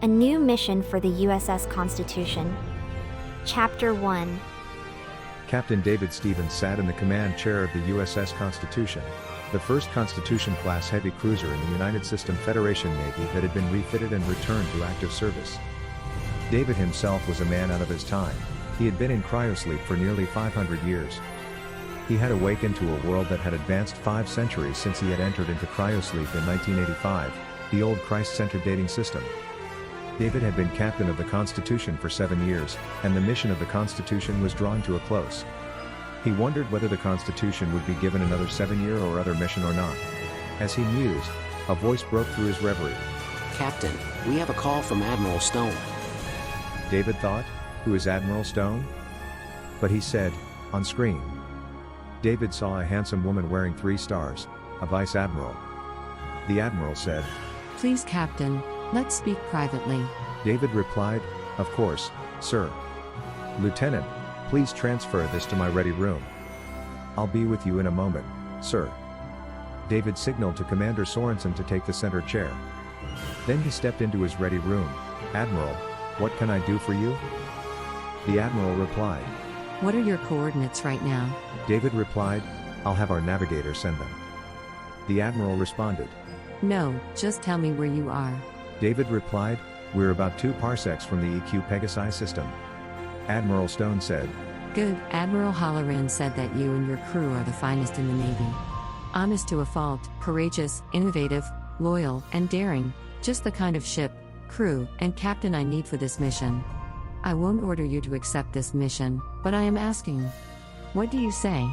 A new mission for the USS Constitution. Chapter 1. Captain David Stevens sat in the command chair of the USS Constitution, the first Constitution-class heavy cruiser in the United System Federation Navy that had been refitted and returned to active service. David himself was a man out of his time. He had been in cryosleep for nearly 500 years. He had awakened to a world that had advanced 5 centuries since he had entered into cryosleep in 1985, the old Christ-centered dating system. David had been captain of the Constitution for 7 years, and the mission of the Constitution was drawing to a close. He wondered whether the Constitution would be given another 7-year or other mission or not. As he mused, a voice broke through his reverie. Captain, we have a call from Admiral Stone. David thought, who is Admiral Stone? But he said, on screen. David saw a handsome woman wearing 3 stars, a Vice Admiral. The Admiral said, "Please, Captain, let's speak privately." David replied, "Of course, sir. Lieutenant, please transfer this to my ready room. I'll be with you in a moment, sir." David signaled to Commander Sorensen to take the center chair. Then he stepped into his ready room. "Admiral, what can I do for you?" The Admiral replied. What are your coordinates right now? David replied, "I'll have our navigator send them." The Admiral responded. No, just tell me where you are. David replied, "We're about 2 parsecs from the EQ Pegasi system." Admiral Stone said, Good. Admiral Halloran said that you and your crew are the finest in the Navy. Honest to a fault, courageous, innovative, loyal, and daring. Just the kind of ship, crew, and captain I need for this mission. I won't order you to accept this mission, but I am asking. What do you say?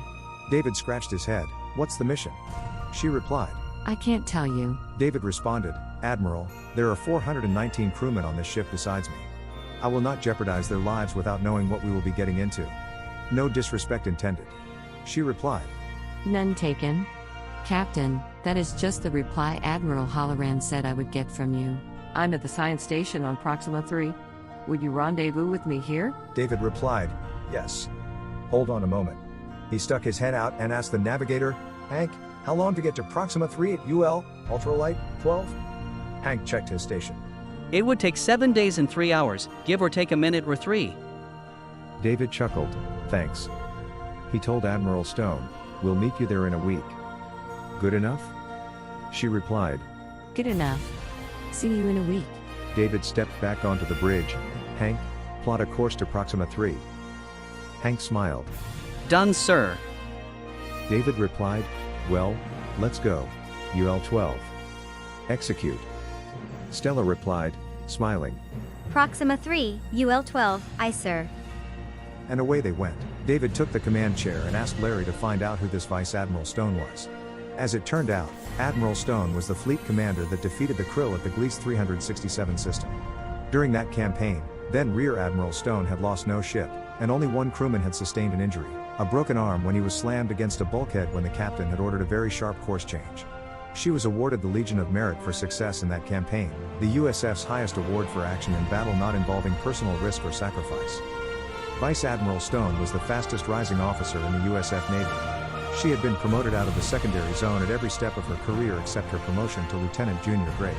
David scratched his head. "What's the mission?" She replied. I can't tell you. David responded, "Admiral, there are 419 crewmen on this ship besides me. I will not jeopardize their lives without knowing what we will be getting into. No disrespect intended." She replied. None taken. Captain, that is just the reply Admiral Halloran said I would get from you. I'm at the science station on Proxima 3. Would you rendezvous with me here? David replied, "Yes. Hold on a moment." He stuck his head out and asked the navigator, "Hank, how long to get to Proxima 3 at UL, Ultralight 12? Hank checked his station. It would take 7 days and 3 hours, give or take a minute or 3. David chuckled, "Thanks." He told Admiral Stone, "We'll meet you there in a week. Good enough?" She replied. Good enough. See you in a week. David stepped back onto the bridge. "Hank, plot a course to Proxima 3. Hank smiled. Done, sir. David replied, "Well, let's go. UL 12. Execute." Stella replied, smiling. Proxima 3, UL 12, aye sir. And away they went. David took the command chair and asked Larry to find out who this Vice Admiral Stone was. As it turned out, Admiral Stone was the fleet commander that defeated the Krill at the Gliese 367 system. During that campaign, then Rear Admiral Stone had lost no ship, and only 1 crewman had sustained an injury, a broken arm when he was slammed against a bulkhead when the captain had ordered a very sharp course change. She was awarded the Legion of Merit for success in that campaign, the USF's highest award for action in battle not involving personal risk or sacrifice. Vice Admiral Stone was the fastest rising officer in the USF Navy. She had been promoted out of the secondary zone at every step of her career except her promotion to lieutenant junior grade.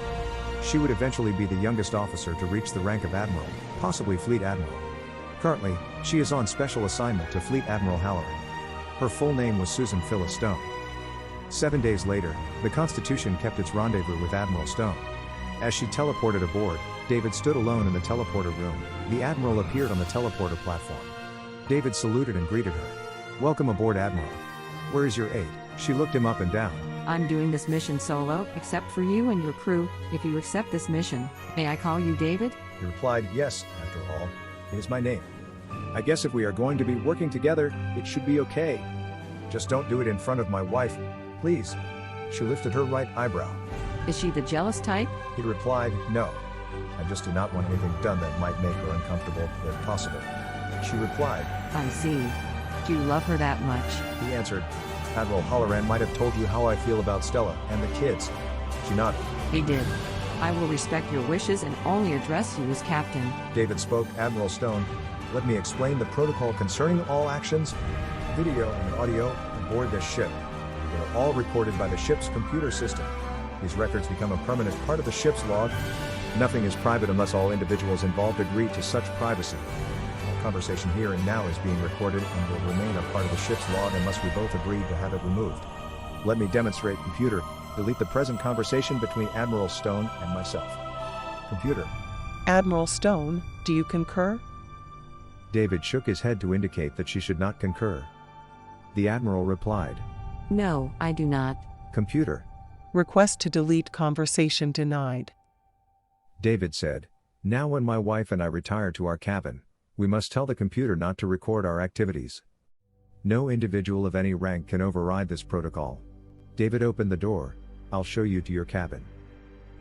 She would eventually be the youngest officer to reach the rank of admiral, possibly fleet admiral. Currently, she is on special assignment to Fleet Admiral Halloran. Her full name was Susan Phyllis Stone. 7 days later, the Constitution kept its rendezvous with Admiral Stone. As she teleported aboard, David stood alone in the teleporter room. The Admiral appeared on the teleporter platform. David saluted and greeted her. "Welcome aboard, Admiral. Where is your aide?" She looked him up and down. I'm doing this mission solo, except for you and your crew. If you accept this mission, may I call you David? He replied, "Yes, after all, it is my name. I guess if we are going to be working together, it should be okay. Just don't do it in front of my wife, please." She lifted her right eyebrow. Is she the jealous type? He replied, "No. I just do not want anything done that might make her uncomfortable, if possible." She replied. I see. Do you love her that much? He answered, "Admiral Halloran might have told you how I feel about Stella and the kids." She nodded. He did. I will respect your wishes and only address you as captain. David spoke. "Admiral Stone, let me explain the protocol concerning all actions, video and audio, aboard this ship. They are all recorded by the ship's computer system. These records become a permanent part of the ship's log. Nothing is private unless all individuals involved agree to such privacy. All conversation here and now is being recorded and will remain a part of the ship's log unless we both agree to have it removed. Let me demonstrate. Computer, delete the present conversation between Admiral Stone and myself. Computer. Admiral Stone, do you concur? David shook his head to indicate that she should not concur. The Admiral replied. No, I do not. Computer. Request to delete conversation denied. David said, now when my wife and I retire to our cabin, we must tell the computer not to record our activities. No individual of any rank can override this protocol. David opened the door. I'll show you to your cabin.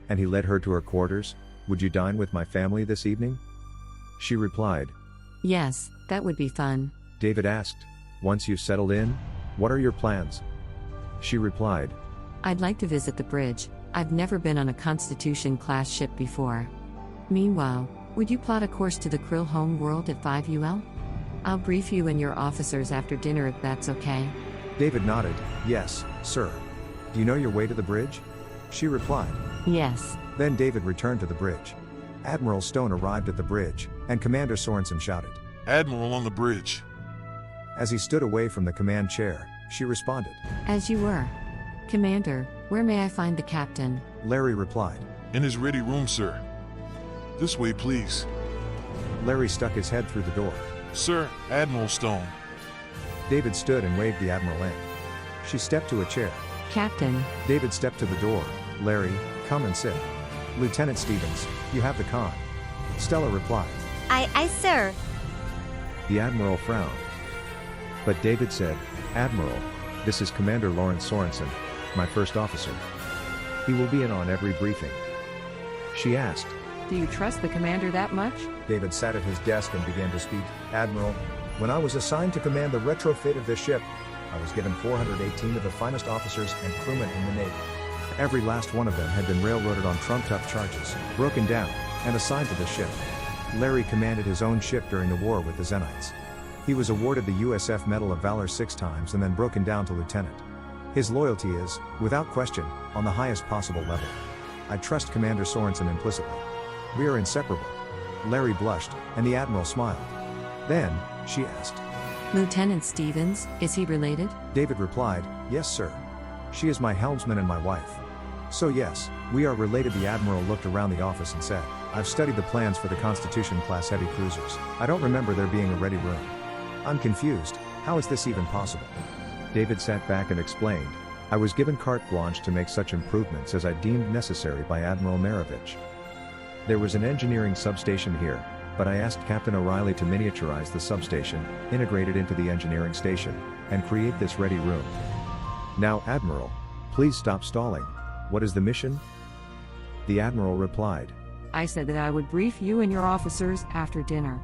And he led her to her quarters. Would you dine with my family this evening? She replied. Yes, that would be fun. David asked, once you've settled in, what are your plans? She replied. I'd like to visit the bridge. I've never been on a Constitution-class ship before. Meanwhile, would you plot a course to the Krill home world at 5 UL? I'll brief you and your officers after dinner if that's okay. David nodded. Yes, sir. Do you know your way to the bridge? She replied. Yes. Then David returned to the bridge. Admiral Stone arrived at the bridge, and Commander Sorensen shouted. Admiral on the bridge. As he stood away from the command chair, she responded. As you were. Commander, where may I find the captain? Larry replied. In his ready room, sir. This way, please. Larry stuck his head through the door. Sir, Admiral Stone. David stood and waved the Admiral in. She stepped to a chair. Captain. David stepped to the door. Larry, come and sit. Lieutenant Stevens, you have the con. Stella replied. Aye, sir. The Admiral frowned. But David said, Admiral, this is Commander Lawrence Sorensen, my first officer. He will be in on every briefing. She asked. Do you trust the commander that much? David sat at his desk and began to speak. Admiral, when I was assigned to command the retrofit of this ship, I was given 418 of the finest officers and crewmen in the Navy. Every last one of them had been railroaded on trumped-up charges, broken down, and assigned to the ship. Larry commanded his own ship during the war with the Zenites. He was awarded the USF Medal of Valor 6 times and then broken down to lieutenant. His loyalty is, without question, on the highest possible level. I trust Commander Sorensen implicitly. We are inseparable. Larry blushed, and the Admiral smiled. Then, she asked. Lieutenant Stevens, is he related? David replied, yes, sir. She is my helmsman and my wife. So yes, we are related. The Admiral looked around the office and said, I've studied the plans for the Constitution-class heavy cruisers. I don't remember there being a ready room. I'm confused. How is this even possible? David sat back and explained, I was given carte blanche to make such improvements as I deemed necessary by Admiral Marovich. There was an engineering substation here, but I asked Captain O'Reilly to miniaturize the substation, integrate it into the engineering station, and create this ready room. Now, Admiral, please stop stalling. What is the mission? The Admiral replied. I said that I would brief you and your officers after dinner.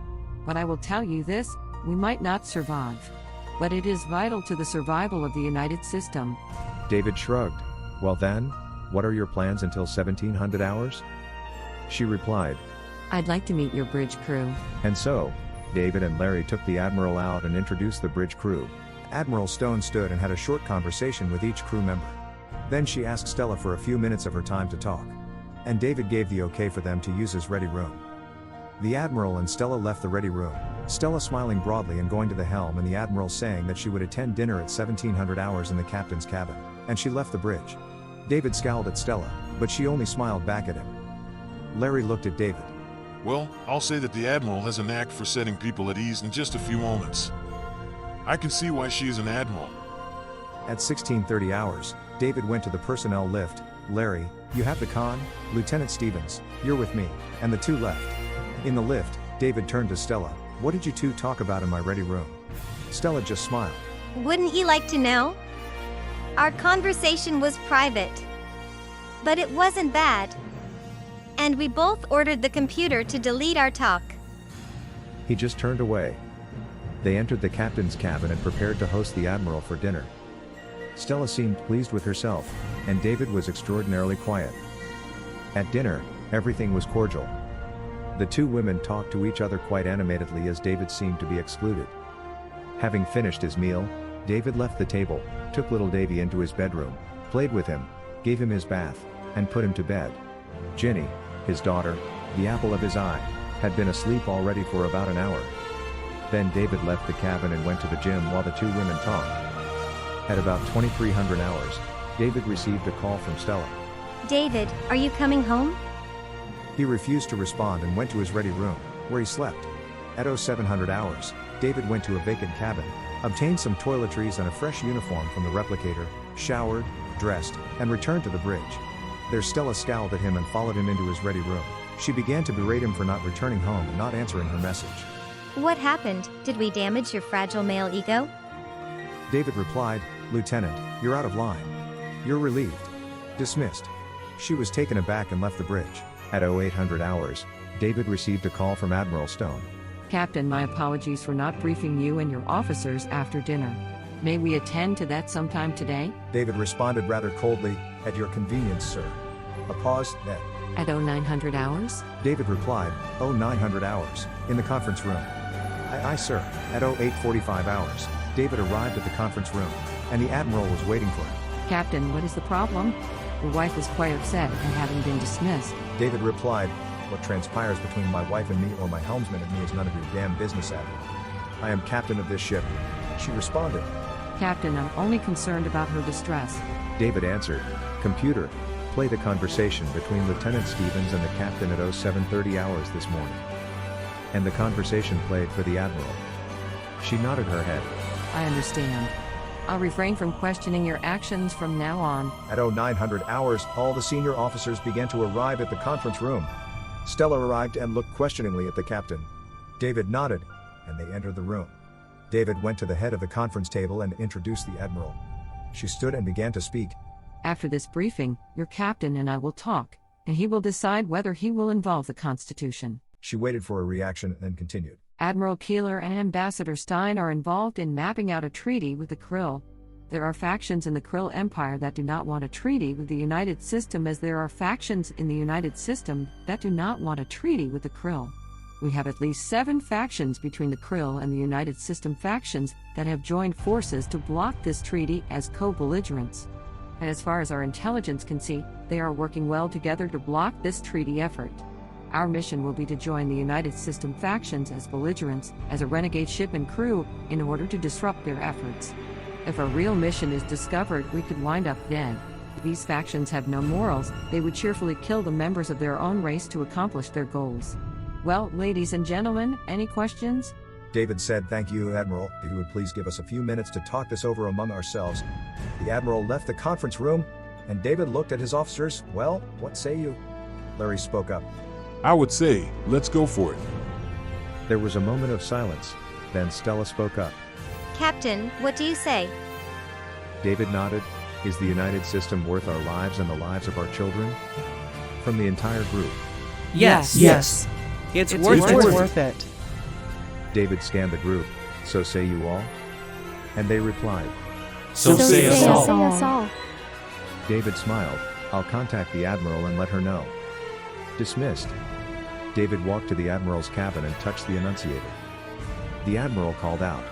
But I will tell you this, we might not survive. But it is vital to the survival of the United System. David shrugged. Well then, what are your plans until 1700 hours? She replied. I'd like to meet your bridge crew. And so, David and Larry took the Admiral out and introduced the bridge crew. Admiral Stone stood and had a short conversation with each crew member. Then she asked Stella for a few minutes of her time to talk. And David gave the okay for them to use his ready room. The Admiral and Stella left the ready room, Stella smiling broadly and going to the helm, and the Admiral saying that she would attend dinner at 1700 hours in the captain's cabin, and she left the bridge. David scowled at Stella, but she only smiled back at him. Larry looked at David. Well, I'll say that the Admiral has a knack for setting people at ease in just a few moments. I can see why she is an Admiral. At 1630 hours, David went to the personnel lift. Larry, you have the con, Lieutenant Stevens, you're with me, and the two left. In the lift, David turned to Stella. What did you two talk about in my ready room? Stella just smiled. Wouldn't you like to know? Our conversation was private. But it wasn't bad. And we both ordered the computer to delete our talk. He just turned away. They entered the captain's cabin and prepared to host the Admiral for dinner. Stella seemed pleased with herself, and David was extraordinarily quiet. At dinner, everything was cordial. The two women talked to each other quite animatedly as David seemed to be excluded. Having finished his meal, David left the table, took little Davy into his bedroom, played with him, gave him his bath, and put him to bed. Ginny, His daughter, the apple of his eye, had been asleep already for about an hour. Then David left the cabin and went to the gym while the two women talked. At about 2300 hours, David received a call from Stella. David, are you coming home? He refused to respond and went to his ready room, where he slept. At 0700 hours, David went to a vacant cabin, obtained some toiletries and a fresh uniform from the replicator, showered, dressed, and returned to the bridge. There Stella scowled at him and followed him into his ready room. She began to berate him for not returning home and not answering her message. What happened? Did we damage your fragile male ego? David replied, "Lieutenant, you're out of line. You're relieved. Dismissed." She was taken aback and left the bridge. At 0800 hours, David received a call from Admiral Stone. Captain, my apologies for not briefing you and your officers after dinner. May we attend to that sometime today? David responded rather coldly, "At your convenience, sir." A pause, then. At 0900 hours? David replied, 0900 hours, in the conference room. Aye, sir. At 0845 hours, David arrived at the conference room, and the Admiral was waiting for him. Captain, what is the problem? Your wife is quite upset at having been dismissed. David replied, "What transpires between my wife and me or my helmsman and me is none of your damn business, Admiral. I am captain of this ship." She responded. Captain, I'm only concerned about her distress. David answered, "Computer, play the conversation between Lieutenant Stevens and the captain at 0730 hours this morning." And the conversation played for the Admiral. She nodded her head. I understand. I'll refrain from questioning your actions from now on. At 0900 hours, all the senior officers began to arrive at the conference room. Stella arrived and looked questioningly at the captain. David nodded, and they entered the room. David went to the head of the conference table and introduced the Admiral. She stood and began to speak. After this briefing, your captain and I will talk, and he will decide whether he will involve the Constitution. She waited for a reaction and then continued. Admiral Keeler and Ambassador Stein are involved in mapping out a treaty with the Krill. There are factions in the Krill Empire that do not want a treaty with the United System, as there are factions in the United System that do not want a treaty with the Krill. We have at least 7 factions between the Krill and the United System factions that have joined forces to block this treaty as co-belligerents. And as far as our intelligence can see, they are working well together to block this treaty effort. Our mission will be to join the United System factions as belligerents, as a renegade ship and crew, in order to disrupt their efforts. If a real mission is discovered, we could wind up dead. These factions have no morals, they would cheerfully kill the members of their own race to accomplish their goals. Well, ladies and gentlemen, any questions? David said, "Thank you, Admiral. If you would please give us a few minutes to talk this over among ourselves." The Admiral left the conference room, and David looked at his officers. "Well, what say you?" Larry spoke up. I would say, let's go for it. There was a moment of silence. Then Stella spoke up. Captain, what do you say? David nodded. "Is the United System worth our lives and the lives of our children?" From the entire group. Yes. Yes. It's It's worth it. worth it. David scanned the group. "So say you all?" And they replied. So say us all. David smiled. "I'll contact the Admiral and let her know." Dismissed. David walked to the Admiral's cabin and touched the annunciator. The Admiral called out.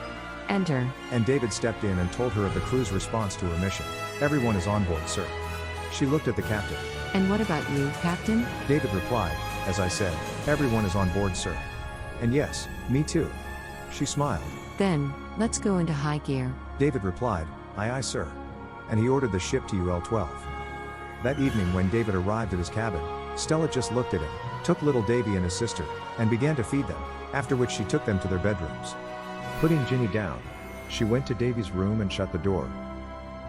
Enter. And David stepped in and told her of the crew's response to her mission. "Everyone is on board, sir." She looked at the captain. And what about you, Captain? David replied, "As I said, everyone is on board, sir." "And yes, me too." She smiled. Then, let's go into high gear. David replied, "Aye, sir." And he ordered the ship to UL-12. That evening when David arrived at his cabin, Stella just looked at him, took little Davy and his sister, and began to feed them, after which she took them to their bedrooms. Putting Ginny down, she went to Davy's room and shut the door.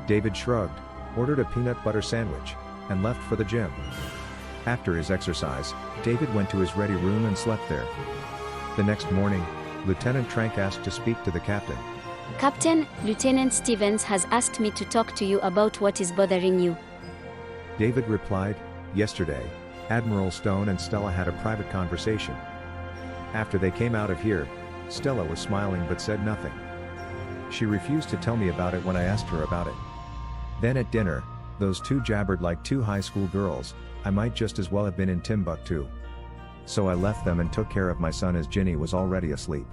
David shrugged, ordered a peanut butter sandwich, and left for the gym. After his exercise, David went to his ready room and slept there. The next morning, Lieutenant Trank asked to speak to the captain. Captain, Lieutenant Stevens has asked me to talk to you about what is bothering you. David replied, "Yesterday, Admiral Stone and Stella had a private conversation. After they came out of here, Stella was smiling but said nothing. She refused to tell me about it when I asked her about it. Then at dinner, those two jabbered like two high school girls. I might just as well have been in Timbuktu. So I left them and took care of my son as Ginny was already asleep.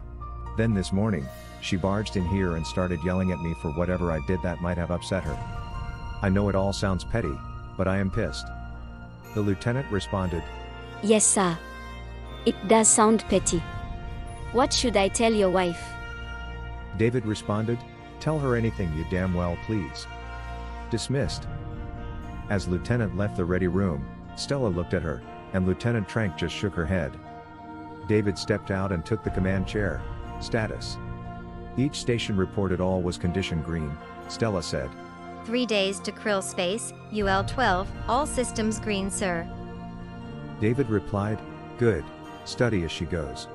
Then this morning, she barged in here and started yelling at me for whatever I did that might have upset her. I know it all sounds petty, but I am pissed." The lieutenant responded, Yes, sir. It does sound petty. What should I tell your wife? David responded, "Tell her anything you damn well please." Dismissed. As Lieutenant left the ready room, Stella looked at her, and Lieutenant Trank just shook her head. David stepped out and took the command chair. Status. Each station reported all was condition green, Stella said. 3 days to Krill Space, UL-12, all systems green, sir. David replied, "Good. Study as she goes."